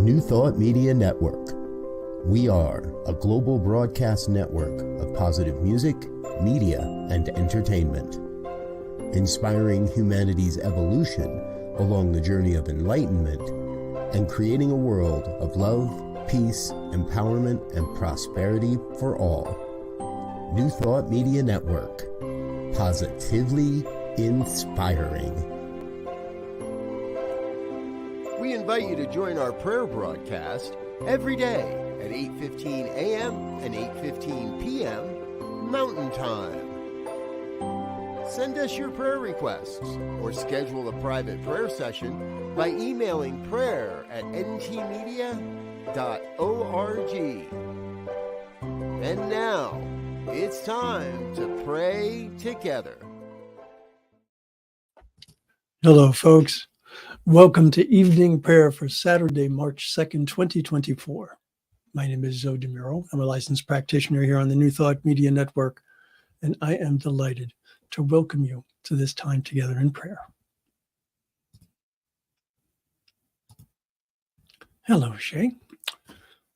New Thought Media Network. We are a global broadcast network of positive music, media, and entertainment, inspiring humanity's evolution along the journey of enlightenment and creating a world of love, peace, empowerment, and prosperity for all. New Thought Media Network. Positively inspiring. We invite you to join our prayer broadcast every day at 8:15 a.m. and 8:15 p.m. Mountain Time. Send us your prayer requests or schedule a private prayer session by emailing prayer@ntmedia.org. And now, it's time to pray together. Hello, folks. Welcome to evening prayer for Saturday, March 2nd, 2024. My name is Muro. I'm a licensed practitioner here on the New Thought Media Network, and I am delighted to welcome you to this time together in prayer. Hello, Shay.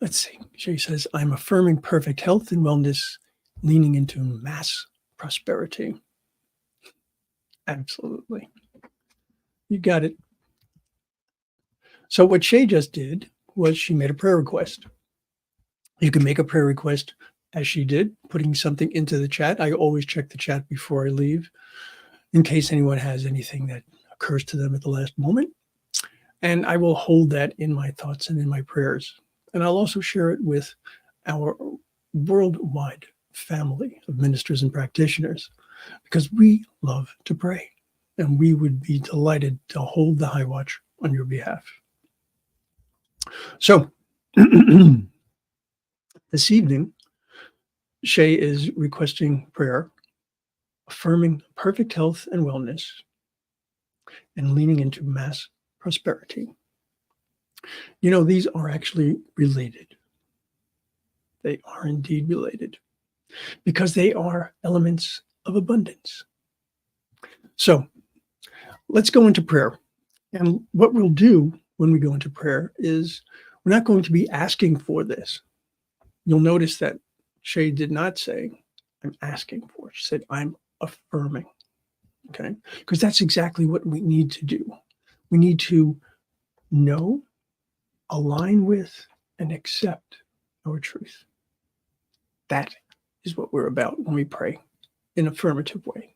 Let's see. Shay says, I'm affirming perfect health and wellness, leaning into mass prosperity. Absolutely. You got it. So what Shay just did was she made a prayer request. You can make a prayer request as she did, putting something into the chat. I always check the chat before I leave in case anyone has anything that occurs to them at the last moment. And I will hold that in my thoughts and in my prayers. And I'll also share it with our worldwide family of ministers and practitioners because we love to pray and we would be delighted to hold the high watch on your behalf. So this evening, Shay is requesting prayer, affirming perfect health and wellness, and leaning into mass prosperity. You know, these are actually related. They are indeed related because they are elements of abundance. So let's go into prayer. And what we'll do when we go into prayer is we're not going to be asking for this. You'll notice that Shay did not say, I'm asking for it. She said, I'm affirming. Okay? Because that's exactly what we need to do. We need to know, align with, and accept our truth. That is what we're about when we pray in an affirmative way.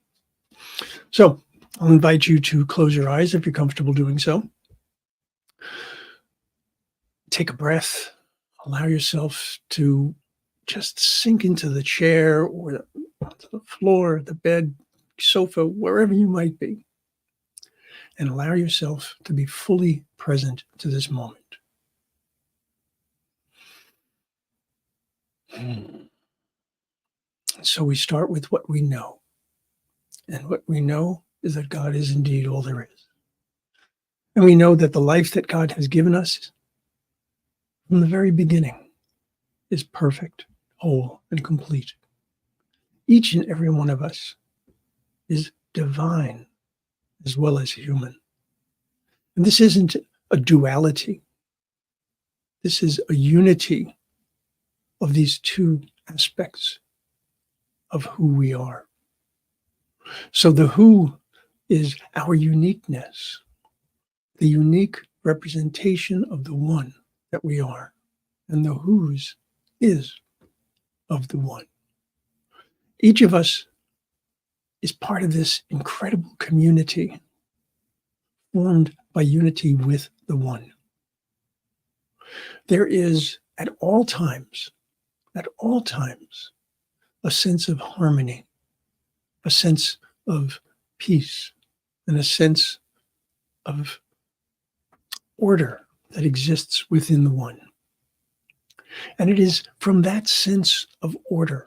So I'll invite you to close your eyes if you're comfortable doing so. Take a breath. Allow yourself to just sink into the chair or onto the floor, the bed, sofa, wherever you might be. And allow yourself to be fully present to this moment. So we start with what we know. And what we know is that God is indeed all there is. And we know that the life that God has given us from the very beginning is perfect, whole, and complete. Each and every one of us is divine as well as human. And this isn't a duality. This is a unity of these two aspects of who we are. So the who is our uniqueness, the unique representation of the one that we are, and the whose is of the one. Each of us is part of this incredible community formed by unity with the one. There is at all times, a sense of harmony, a sense of peace, and a sense of order that exists within the one. And it is from that sense of order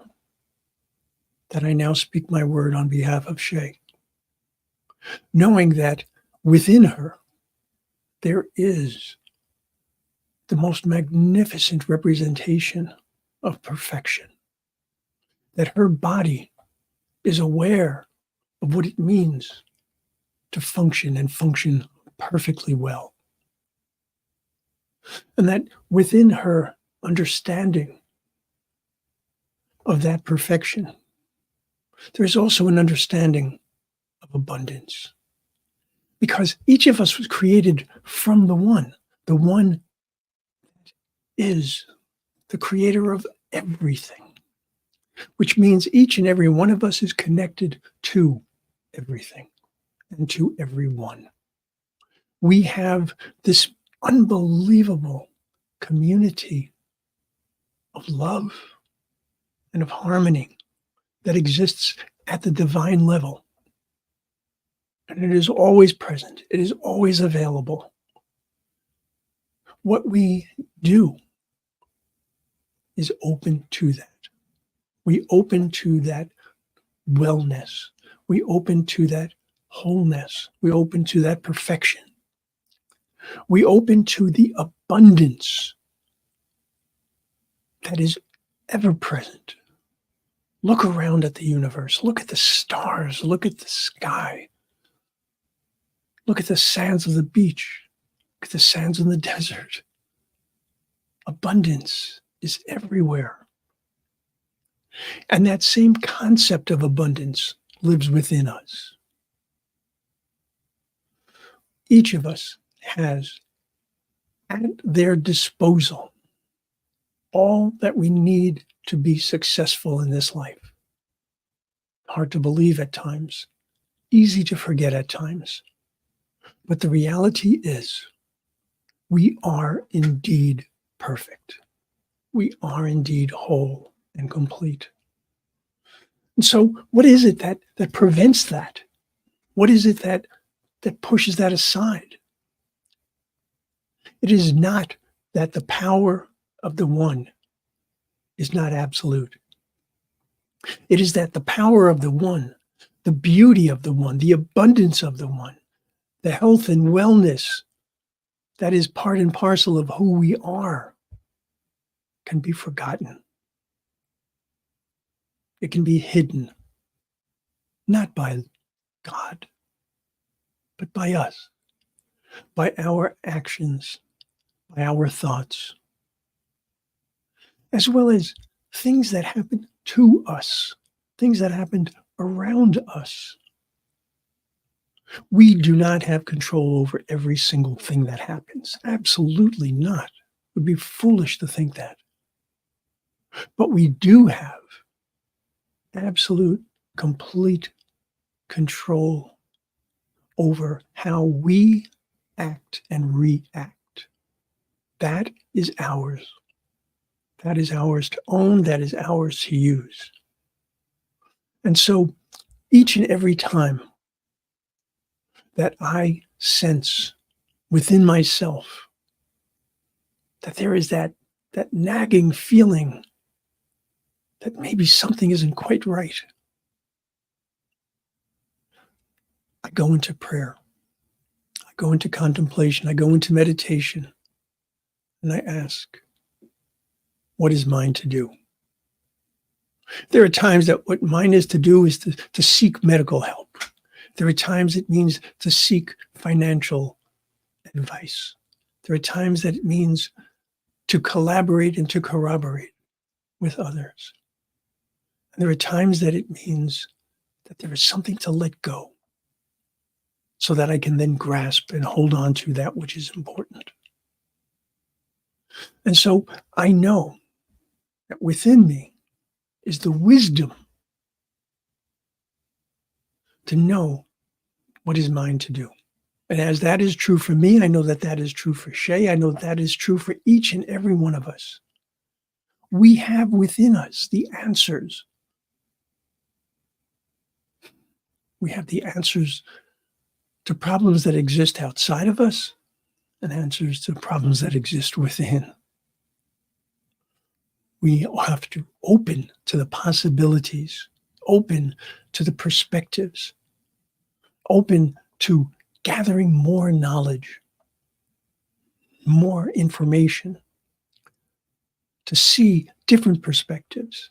that I now speak my word on behalf of Shay, knowing that within her there is the most magnificent representation of perfection, that her body is aware of what it means to function and function perfectly well. And that within her understanding of that perfection, there's also an understanding of abundance. Because each of us was created from the one. The one is the creator of everything, which means each and every one of us is connected to everything and to everyone. We have this unbelievable community of love and of harmony that exists at the divine level. And it is always present. It is always available. What we do is open to that. We open to that wellness. We open to that wholeness. We open to that perfection. We open to the abundance that is ever present. Look around at the universe. Look at the stars. Look at the sky. Look at the sands of the beach. Look at the sands in the desert. Abundance is everywhere. And that same concept of abundance lives within us. Each of us has at their disposal all that we need to be successful in this life. Hard to believe at times, easy to forget at times. But the reality is, we are indeed perfect. We are indeed whole and complete. And so what is it that prevents that? What is it that pushes that aside? It is not that the power of the one is not absolute. It is that the power of the one, the beauty of the one, the abundance of the one, the health and wellness that is part and parcel of who we are can be forgotten. It can be hidden, not by God, but by us, by our actions, by our thoughts, as well as things that happen to us, things that happened around us. We do not have control over every single thing that happens. Absolutely not. It would be foolish to think that. But we do have absolute, complete control over how we act and react. That is ours. That is ours to own. That is ours to use. And so each and every time that I sense within myself that there is that nagging feeling that maybe something isn't quite right, I go into prayer. I go into contemplation. I go into meditation. And I ask, what is mine to do? There are times that what mine is to do is to seek medical help. There are times it means to seek financial advice. There are times that it means to collaborate and to corroborate with others. And there are times that it means that there is something to let go so that I can then grasp and hold on to that which is important. And so I know that within me is the wisdom to know what is mine to do. And as that is true for me, I know that that is true for Shay. I know that is true for each and every one of us. We have within us the answers. We have the answers to problems that exist outside of us and answers to problems that exist within. We have to open to the possibilities, open to the perspectives, open to gathering more knowledge, more information, to see different perspectives,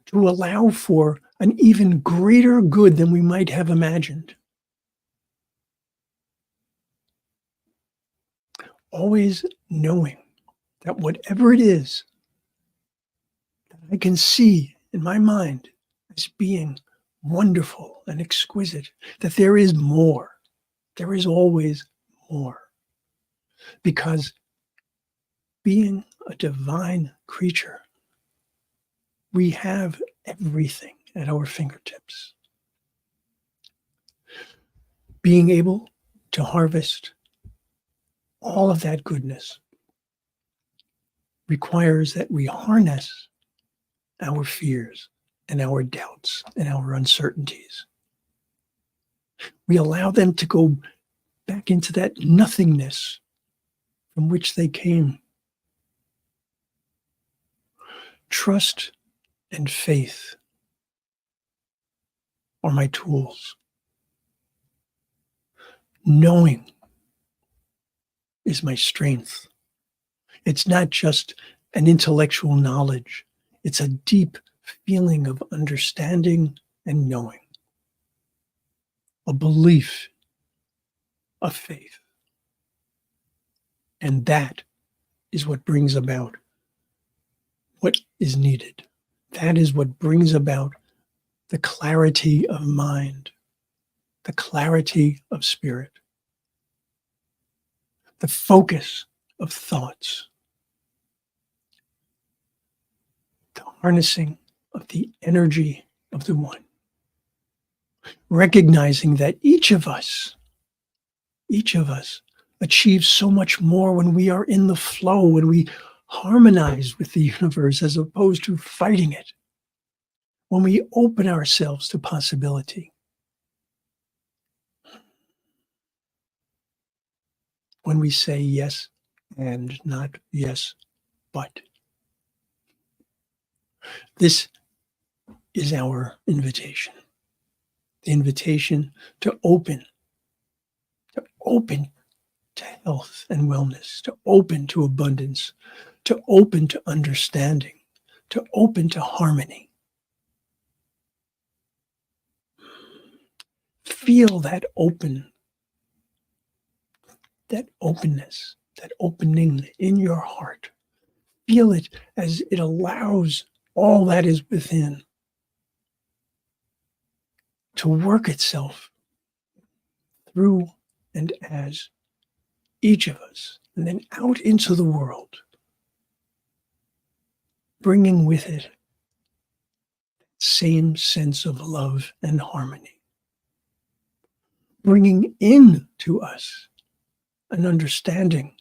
to allow for an even greater good than we might have imagined. always knowing that whatever it is that I can see in my mind as being wonderful and exquisite, that there is more. There is always more. Because being a divine creature, we have everything at our fingertips. Being able to harvest all of that goodness requires that we harness our fears and our doubts and our uncertainties. We allow them to go back into that nothingness from which they came. Trust and faith are my tools. Knowing is my strength. It's not just an intellectual knowledge. It's a deep feeling of understanding and knowing. A belief, a faith. And that is what brings about what is needed. That is what brings about the clarity of mind, the clarity of spirit, the focus of thoughts, the harnessing of the energy of the one. Recognizing that each of us achieves so much more when we are in the flow, when we harmonize with the universe as opposed to fighting it, when we open ourselves to possibility. When we say yes and not yes, but. This is our invitation. The invitation to open to health and wellness, to open to abundance, to open to understanding, to open to harmony. Feel that openness, that opening in your heart. Feel it as it allows all that is within to work itself through and as each of us, and then out into the world, bringing with it same sense of love and harmony, bringing in to us an understanding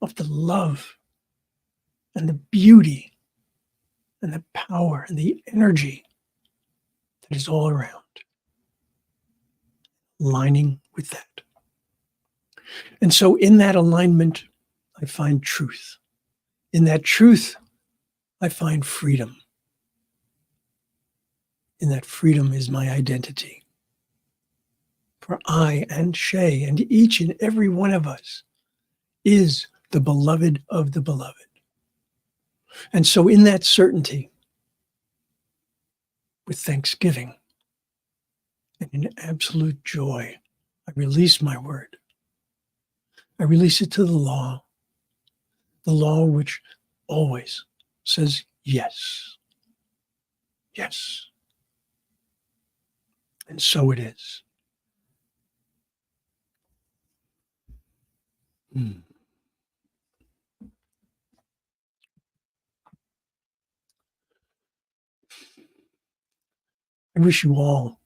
of the love and the beauty and the power and the energy that is all around, aligning with that. And so in that alignment, I find truth. In that truth, I find freedom. In that freedom is my identity. For I and Shay and each and every one of us is the beloved of the beloved. And so in that certainty, with thanksgiving and in absolute joy, I release my word. I release it to the law which always says yes. Yes. And so it is. I wish you all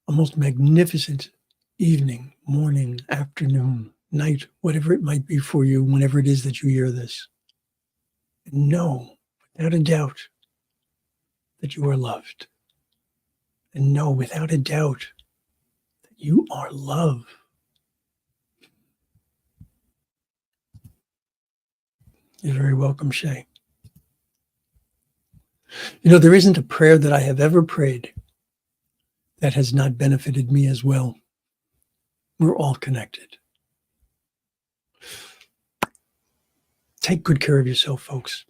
a most magnificent evening, morning, afternoon, night, whatever it might be for you, whenever it is that you hear this. And know, without a doubt, that you are loved. And know, without a doubt, that you are love. You're very welcome, Shay. You know, there isn't a prayer that I have ever prayed that has not benefited me as well. We're all connected. Take good care of yourself, folks.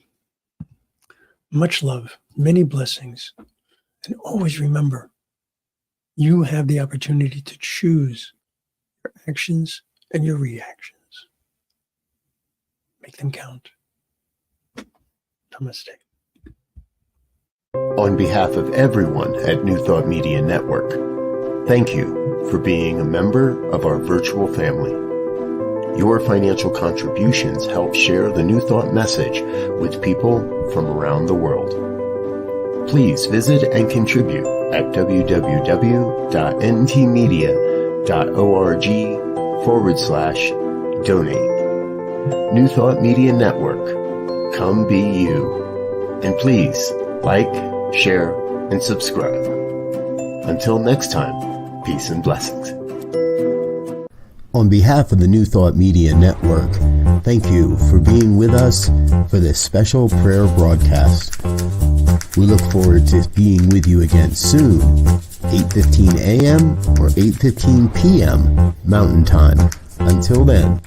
Much love, many blessings, and always remember, you have the opportunity to choose your actions and your reactions. Make them count. Namaste. On behalf of everyone at New Thought Media Network, thank you for being a member of our virtual family. Your financial contributions help share the New Thought message with people from around the world. Please visit and contribute at www.ntmedia.org/donate. New Thought Media Network, come be you. And please like, share, and subscribe. Until next time, peace and blessings. On behalf of the New Thought Media Network, thank you for being with us for this special prayer broadcast. We look forward to being with you again soon, 8:15 a.m. or 8:15 p.m. Mountain Time. Until then.